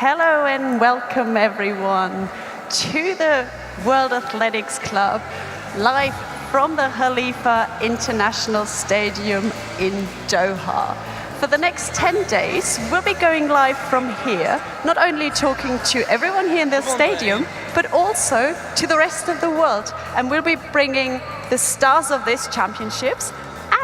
Hello and welcome everyone to the World Athletics Club, live from the Khalifa International Stadium in Doha. For the next 10 days, we'll be going live from here, not only talking to everyone here in the stadium, but also to the rest of the world. And we'll be bringing the stars of these championships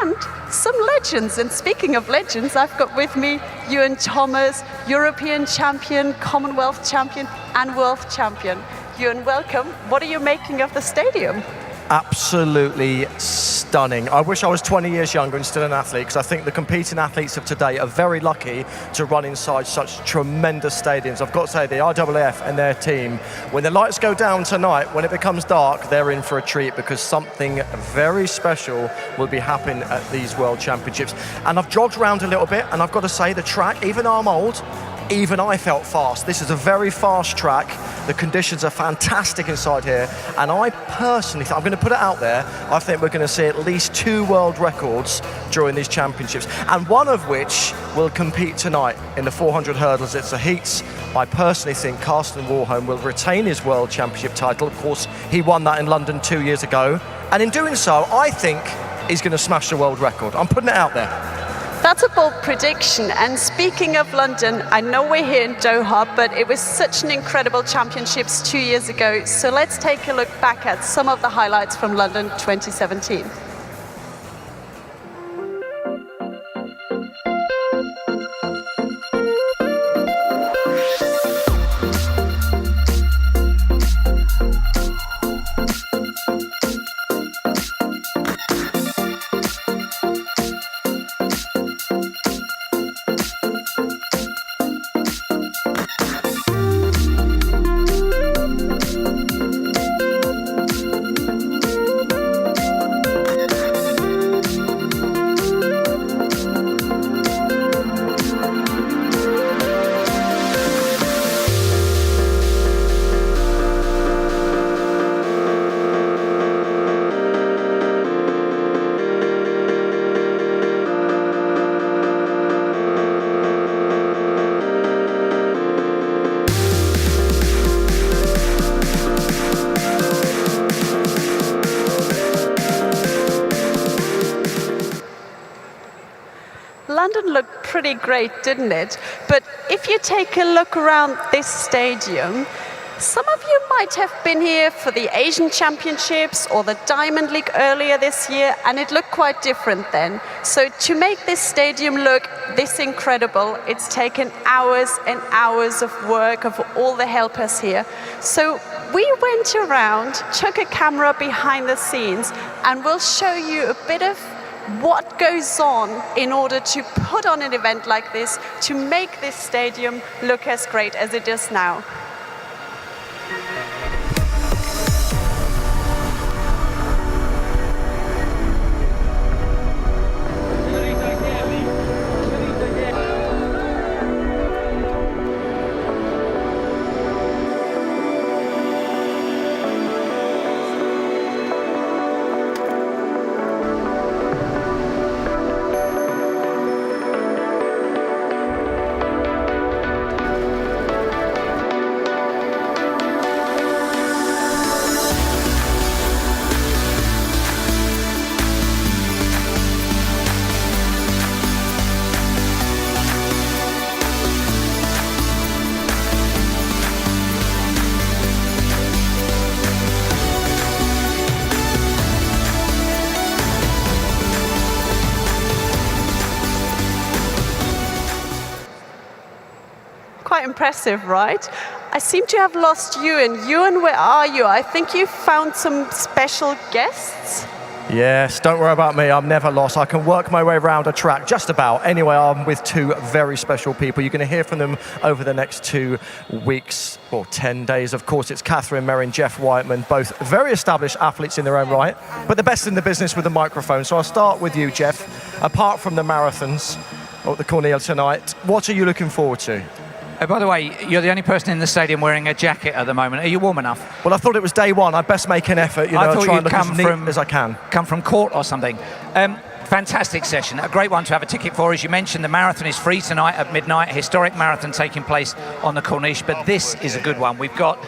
and some legends. And speaking of legends, I've got with me Ewan Thomas, European champion, Commonwealth champion, and world champion. Ewan, welcome. What are you making of the stadium? Absolutely stunning. I wish I was 20 years younger and still an athlete, because I think the competing athletes of today are very lucky to run inside such tremendous stadiums. I've got to say, the IAAF and their team, when the lights go down tonight, when it becomes dark, they're in for a treat, because something very special will be happening at these World Championships. And I've jogged around a little bit, and I've got to say, the track, even though I'm old, even I felt fast. This is a very fast track. The conditions are fantastic inside here. And I personally think, I'm going to put it out there, I think we're going to see at least 2 world records during these championships. And one of which will compete tonight in the 400 hurdles. It's the heats. I personally think Carsten Warholm will retain his world championship title. Of course, he won that in London 2 years ago. And in doing so, I think he's going to smash the world record. I'm putting it out there. That's a bold prediction. And speaking of London, I know we're here in Doha, but it was such an incredible championships 2 years ago. So let's take a look back at some of the highlights from London 2017. London looked pretty great, didn't it? But if you take a look around this stadium, some of you might have been here for the Asian Championships or the Diamond League earlier this year, and it looked quite different then. So to make this stadium look this incredible, it's taken hours and hours of work of all the helpers here. So we went around, took a camera behind the scenes, and we'll show you a bit of what goes on in order to put on an event like this, to make this stadium look as great as it is now. Quite impressive, right? I seem to have lost Ewan. Ewan, where are you? I think you found some special guests. Yes, don't worry about me, I'm never lost. I can work my way around a track, just about. Anyway, I'm with 2 very special people. You're going to hear from them over the next 2 weeks, or 10 days. Of course, it's Catherine Merrin, Jeff Whiteman, both very established athletes in their own right, but the best in the business with the microphone. So I'll start with you, Jeff. Apart from the marathons at the Cornell tonight, what are you looking forward to? By the way, you're the only person in the stadium wearing a jacket at the moment. Are you warm enough? Well, I thought it was day one. I'd best make an effort, I thought try and you'd look as come neat from as I can. Come from court or something. Fantastic session, a great one to have a ticket for. As you mentioned, the marathon is free tonight at midnight, a historic marathon taking place on the Corniche, but this is a good one. We've got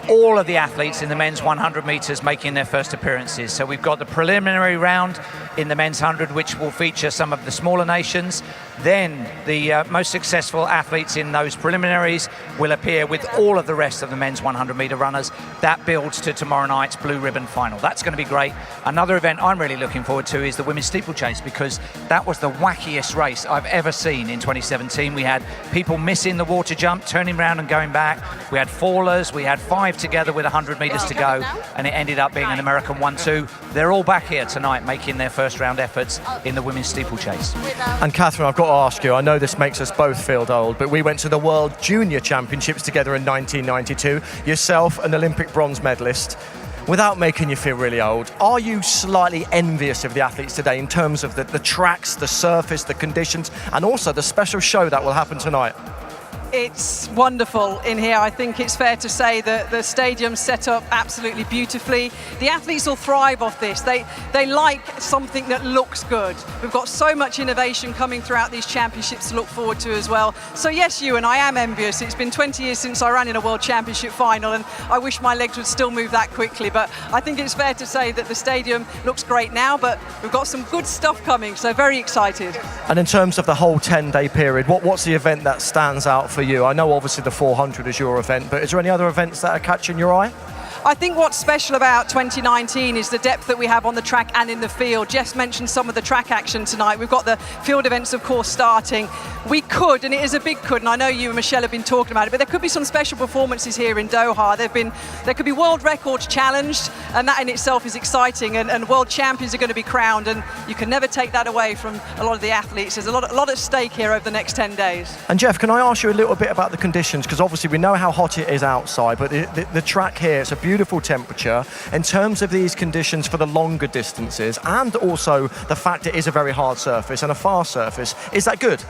all of the athletes in the men's 100 metres making their first appearances. So we've got the preliminary round in the men's 100, which will feature some of the smaller nations. Then the most successful athletes in those preliminaries will appear with all of the rest of the men's 100 metre runners. That builds to tomorrow night's blue ribbon final. That's going to be great. Another event I'm really looking forward to is the women's steeplechase, because that was the wackiest race I've ever seen in 2017. We had people missing the water jump, turning around and going back. We had fallers. We had 5 together with 100 metres to go, and it ended up being an American 1-2. They're all back here tonight making their first round efforts in the women's steeplechase. And Catherine, I've got to ask you, I know this makes us both feel old, but we went to the World Junior Championships together in 1992, yourself an Olympic bronze medalist. Without making you feel really old, are you slightly envious of the athletes today in terms of the tracks, the surface, the conditions, and also the special show that will happen tonight? It's wonderful in here. I think it's fair to say that the stadium's set up absolutely beautifully. The athletes will thrive off this. They like something that looks good. We've got so much innovation coming throughout these championships to look forward to as well. So yes, Ewan, I am envious. It's been 20 years since I ran in a World Championship final, and I wish my legs would still move that quickly. But I think it's fair to say that the stadium looks great now, but we've got some good stuff coming, so very excited. And in terms of the whole 10-day period, what's the event that stands out for you? I know obviously the 400 is your event, but is there any other events that are catching your eye? I think what's special about 2019 is the depth that we have on the track and in the field. Jess mentioned some of the track action tonight. We've got the field events, of course, starting. We could, and it is a big could, and I know you and Michelle have been talking about it, but there could be some special performances here in Doha. There could be world records challenged, and that in itself is exciting, and world champions are going to be crowned, and you can never take that away from a lot of the athletes. There's a lot at stake here over the next 10 days. And Jeff, can I ask you a little bit about the conditions? Because obviously we know how hot it is outside, but the track here, it's a beautiful temperature. In terms of these conditions for the longer distances, and also the fact it is a very hard surface and a fast surface, is that good?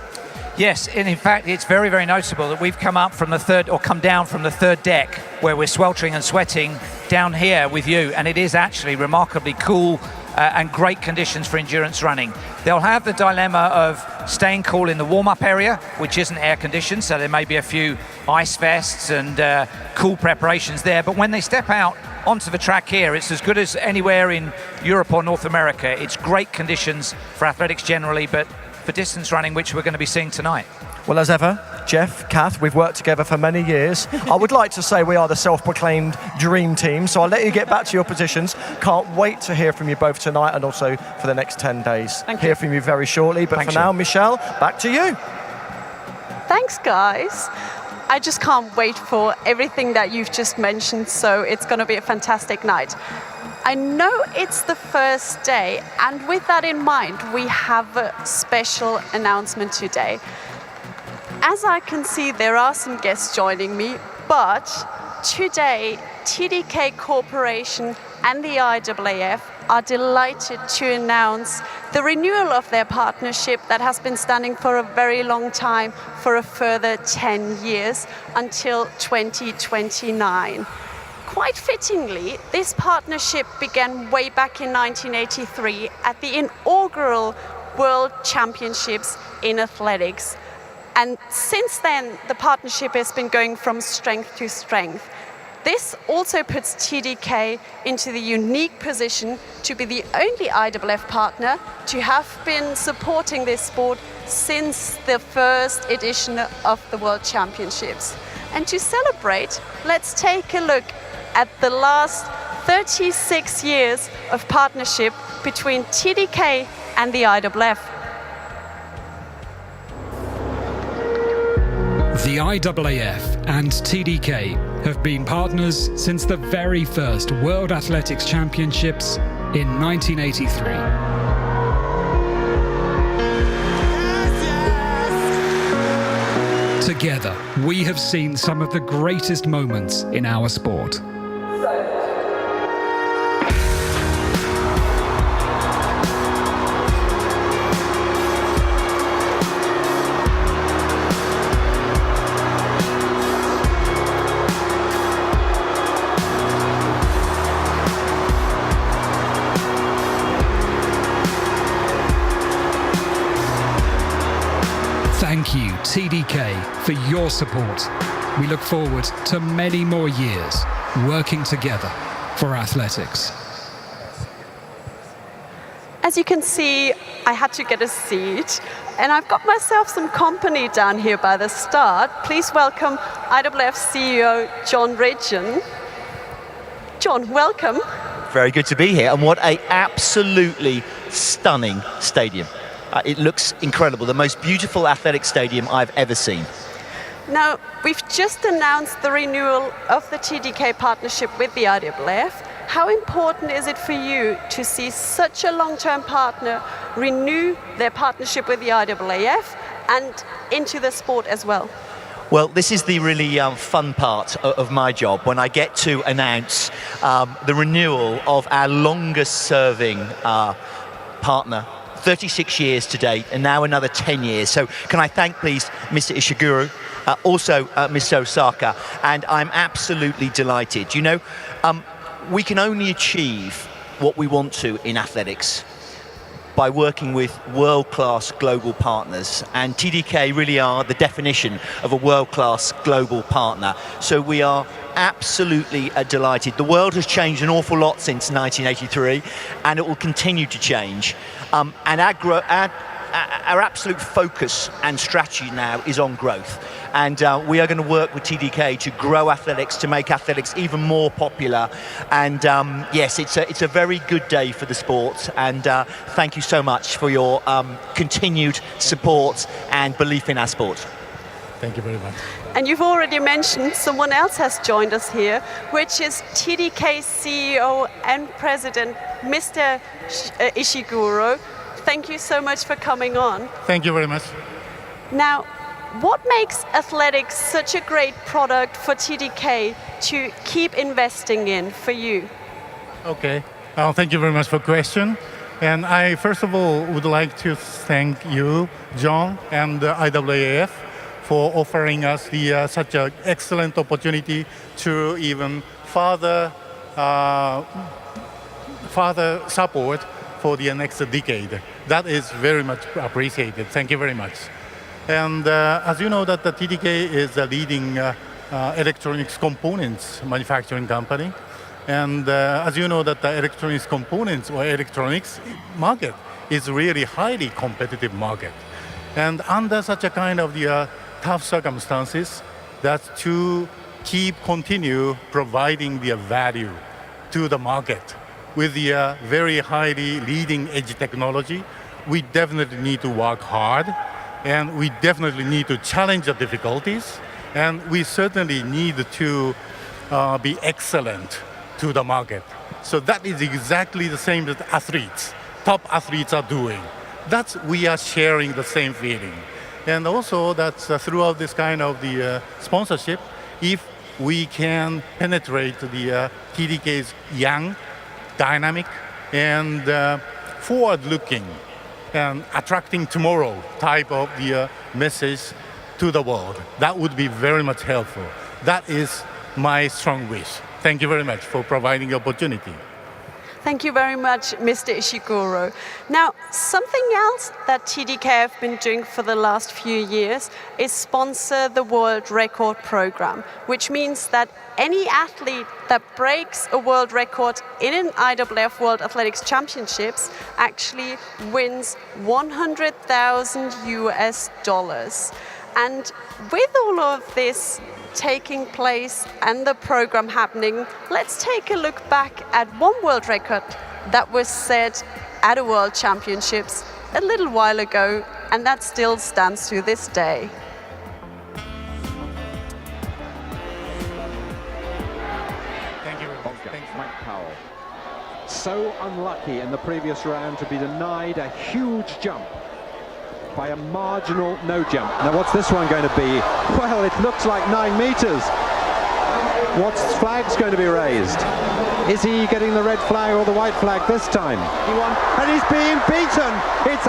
Yes, and in fact, it's very, very noticeable that we've come down from the third deck, where we're sweltering and sweating, down here with you, and it is actually remarkably cool and great conditions for endurance running. They'll have the dilemma of staying cool in the warm-up area, which isn't air-conditioned, so there may be a few ice vests and cool preparations there, but when they step out onto the track here, it's as good as anywhere in Europe or North America. It's great conditions for athletics generally, but for distance running, which we're going to be seeing tonight. Well, as ever, Jeff, Kath, we've worked together for many years. I would like to say we are the self-proclaimed dream team, so I'll let you get back to your positions. Can't wait to hear from you both tonight and also for the next 10 days. Hear from you very shortly, but for now, Michelle, back to you. Thanks, guys. I just can't wait for everything that you've just mentioned, so it's going to be a fantastic night. I know it's the first day, and with that in mind, we have a special announcement today. As I can see, there are some guests joining me, but today, TDK Corporation and the IAAF are delighted to announce the renewal of their partnership that has been standing for a very long time, for a further 10 years until 2029. Quite fittingly, this partnership began way back in 1983 at the inaugural World Championships in Athletics. And since then, the partnership has been going from strength to strength. This also puts TDK into the unique position to be the only IAAF partner to have been supporting this sport since the first edition of the World Championships. And to celebrate, let's take a look at the last 36 years of partnership between TDK and the IAAF. The IAAF and TDK have been partners since the very first World Athletics Championships in 1983. Together, we have seen some of the greatest moments in our sport. thank you, TDK, for your support. We look forward to many more years working together for athletics. As you can see, I had to get a seat, and I've got myself some company down here by the start. Please welcome IAAF CEO John Ridgen. John, welcome. Very good to be here, and what a absolutely stunning stadium. It looks incredible, the most beautiful athletic stadium I've ever seen. Now, we've just announced the renewal of the TDK partnership with the IAAF. How important is it for you to see such a long-term partner renew their partnership with the IAAF and into the sport as well? Well, this is the really fun part of my job, when I get to announce the renewal of our longest-serving partner, 36 years to date, and now another 10 years. So can I thank, please, Mr. Ishiguro, also Mr. Osaka, and I'm absolutely delighted. You know, we can only achieve what we want to in athletics by working with world-class global partners, and TDK really are the definition of a world-class global partner. So we are absolutely delighted. The world has changed an awful lot since 1983, and it will continue to change. And our absolute focus and strategy now is on growth. And we are going to work with TDK to grow athletics, to make athletics even more popular. And yes, it's a very good day for the sport. And thank you so much for your continued support and belief in our sport. Thank you very much. And you've already mentioned someone else has joined us here, which is TDK CEO and President, Mr. Ishiguro. Thank you so much for coming on. Thank you very much. Now, what makes athletics such a great product for TDK to keep investing in for you? Okay. Thank you very much for the question. And I, first of all, would like to thank you, John, and the IAAF for offering us such an excellent opportunity to even further support for the next decade. That is very much appreciated. Thank you very much. And as you know, that the TDK is a leading electronics components manufacturing company. And as you know, that the electronics components or electronics market is really highly competitive market. And under such a kind of the tough circumstances, that to continue providing the value to the market with the very highly leading edge technology, we definitely need to work hard, and we definitely need to challenge the difficulties, and we certainly need to be excellent to the market. So that is exactly the same that athletes, top athletes are doing. We are sharing the same feeling. And also that's throughout this kind of the sponsorship, if we can penetrate the TDK's young, dynamic, and forward-looking and attracting tomorrow type of the message to the world, that would be very much helpful. That is my strong wish. Thank you very much for providing the opportunity. Thank you very much, Mr. Ishiguro. Now, something else that TDK have been doing for the last few years is sponsor the World Record Program, which means that any athlete that breaks a world record in an IAAF World Athletics Championships actually wins $100,000. And with all of this taking place and the program happening, let's take a look back at one world record that was set at a World Championships a little while ago, and that still stands to this day. Thank you. Mike Powell. So unlucky in the previous round to be denied a huge jump by a marginal no jump. Now what's this one going to be? Well, it looks like 9 meters. What flag's going to be raised? Is he getting the red flag or the white flag this time? He won, and he's being beaten. It's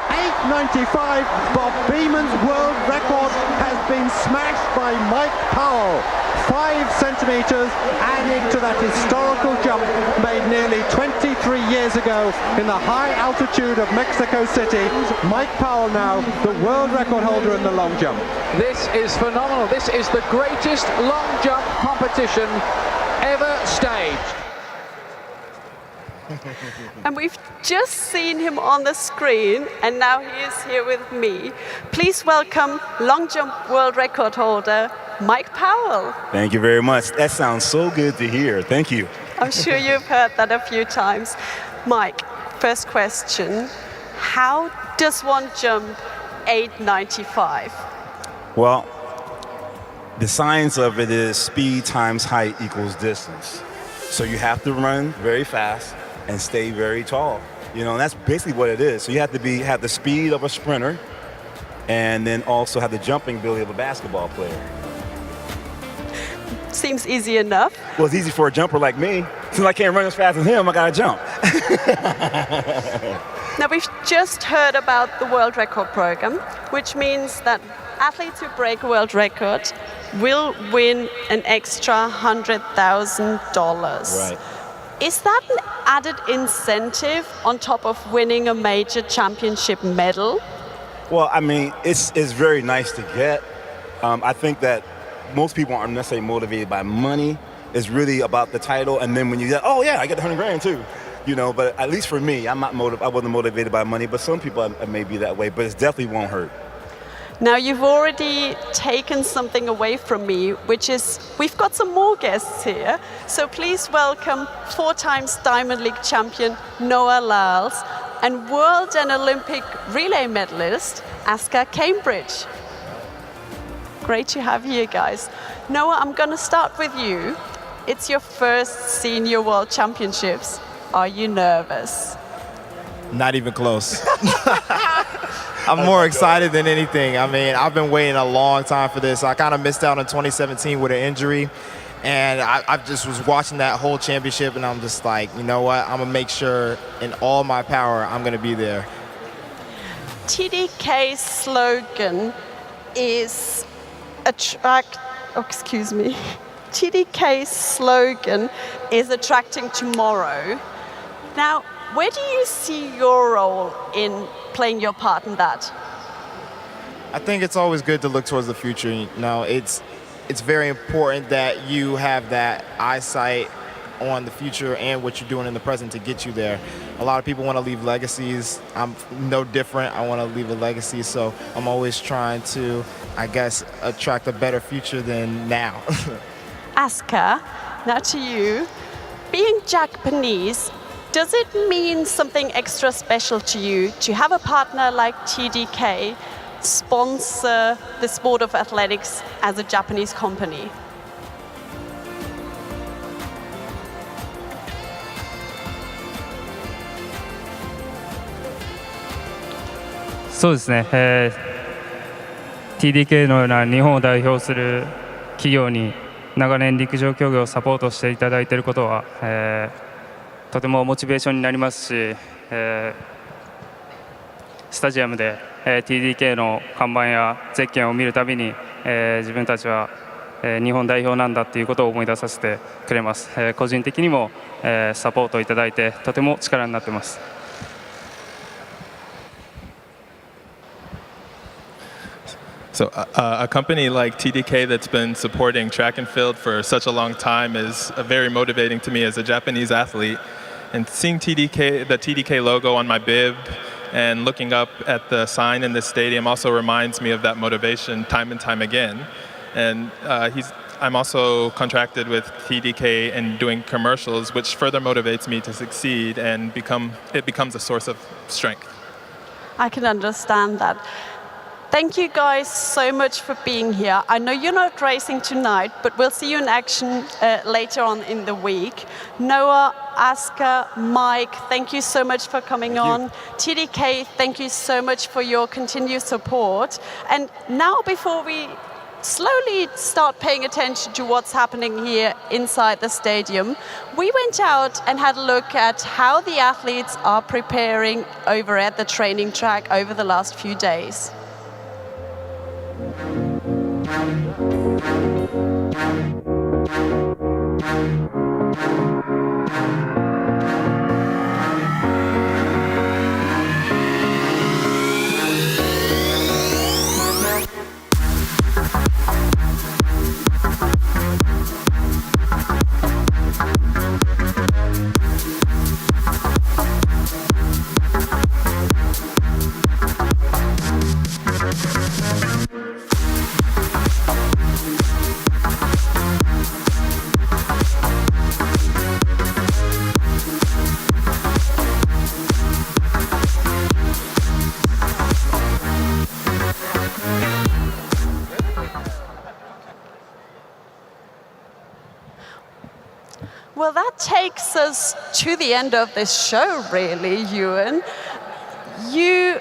8.95. Bob Beeman's world record has been smashed by Mike Powell. 5 centimeters added to that historical jump made nearly 23 years ago in the high altitude of Mexico City. Mike Powell now the world record holder in the long jump. This is phenomenal. This is the greatest long jump competition ever staged. And we've just seen him on the screen, and now he is here with me. Please welcome long jump world record holder, Mike Powell. Thank you very much. That sounds so good to hear. Thank you. I'm sure you've heard that a few times. Mike, first question. How does one jump 8.95? Well, the science of it is speed times height equals distance. So you have to run very fast and stay very tall. You know, and that's basically what it is. So you have to have the speed of a sprinter and then also have the jumping ability of a basketball player. Seems easy enough. Well, it's easy for a jumper like me. Since I can't run as fast as him, I gotta jump. Now, we've just heard about the world record program, which means that athletes who break a world record will win an extra $100,000. Right. Is that an added incentive on top of winning a major championship medal? Well, I mean, it's very nice to get. I think that most people aren't necessarily motivated by money. It's really about the title, and then when you get, oh yeah, I get the $100,000 too, you know. But at least for me, I wasn't motivated by money. But some people may be that way. But it definitely won't hurt. Now, you've already taken something away from me, which is we've got some more guests here. So please welcome 4-time Diamond League champion Noah Lyles and world and Olympic relay medalist Aska Cambridge. Great to have you guys. Noah, I'm going to start with you. It's your first senior world championships. Are you nervous? Not even close. I'm more excited than anything. I mean, I've been waiting a long time for this. I kind of missed out in 2017 with an injury, and I just was watching that whole championship, and I'm just like, you know what? I'm going to make sure in all my power I'm going to be there. TDK's slogan is TDK's slogan is attracting tomorrow. Now, where do you see your role in playing your part in that? I think it's always good to look towards the future. You know, it's very important that you have that eyesight on the future and what you're doing in the present to get you there. A lot of people want to leave legacies. I'm no different. I want to leave a legacy, so I'm always trying to, I guess, attract a better future than now. Aska, now to you. Being Japanese, does it mean something extra special to you to have a partner like TDK sponsor the sport of athletics as a Japanese company? TDK のような日本を代表する企業に長年陸上競技をサポートしていただいていることは、とてもモチベーションになりますし、スタジアムで、TDK の看板やゼッケンを見るたびに、自分たちは、日本代表なんだということを思い出させてくれます。個人的にも、サポートいただいてとても力になっています。So a company like TDK that's been supporting track and field for such a long time is very motivating to me as a Japanese athlete. And seeing the TDK logo on my bib and looking up at the sign in the stadium also reminds me of that motivation time and time again. And I'm also contracted with TDK and doing commercials, which further motivates me to succeed and it becomes a source of strength. I can understand that. Thank you guys so much for being here. I know you're not racing tonight, but we'll see you in action later on in the week. Noah, Aska, Mike, thank you so much for coming on. TDK, thank you so much for your continued support. And now before we slowly start paying attention to what's happening here inside the stadium, we went out and had a look at how the athletes are preparing over at the training track over the last few days. Well, that takes us to the end of this show, really, Ewan. You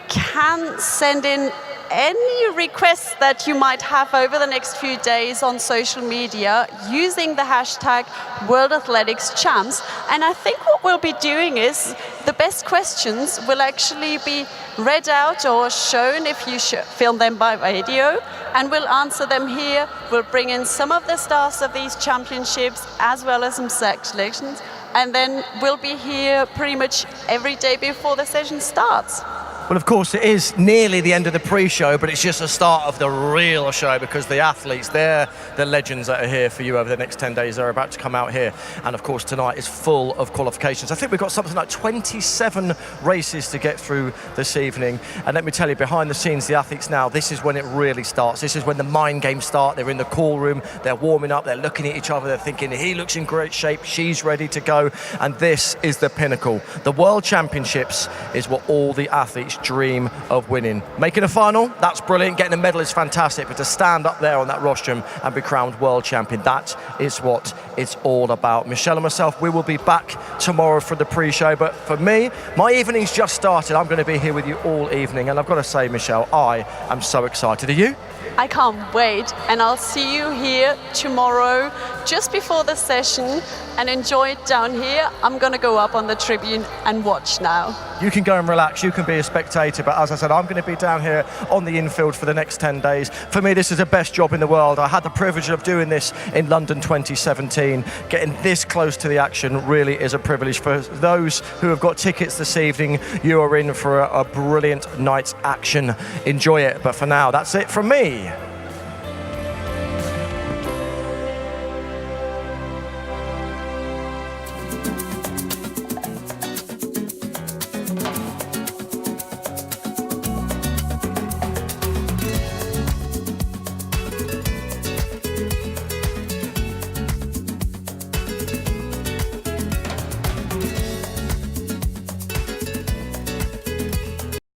can send in any requests that you might have over the next few days on social media using the hashtag World Athletics Champs. And I think what we'll be doing is the best questions will actually be read out or shown if you film them by video, and we'll answer them here. We'll bring in some of the stars of these championships as well as some selections, and then we'll be here pretty much every day before the session starts. Well, of course, it is nearly the end of the pre-show, but it's just the start of the real show, because the athletes, they're the legends that are here for you over the next 10 days. They're about to come out here. And, of course, tonight is full of qualifications. I think we've got something like 27 races to get through this evening. And let me tell you, behind the scenes, the athletes now, this is when it really starts. This is when the mind games start. They're in the call room. They're warming up. They're looking at each other. They're thinking, he looks in great shape. She's ready to go. And this is the pinnacle. The World Championships is what all the athletes dream of winning. Making a final, that's brilliant. Getting a medal is fantastic, but to stand up there on that rostrum and be crowned world champion, that is what it's all about. Michelle and myself, we will be back tomorrow for the pre-show, but for me, my evening's just started. I'm going to be here with you all evening, and I've got to say, Michelle, I am so excited. Are you? I can't wait, and I'll see you here tomorrow just before the session, and enjoy it down here. I'm going to go up on the tribune and watch now. You can go and relax, you can be a spectator, but as I said, I'm going to be down here on the infield for the next 10 days. For me, this is the best job in the world. I had the privilege of doing this in London 2017. Getting this close to the action really is a privilege. For those who have got tickets this evening, you are in for a brilliant night's action. Enjoy it, but for now, that's it from me.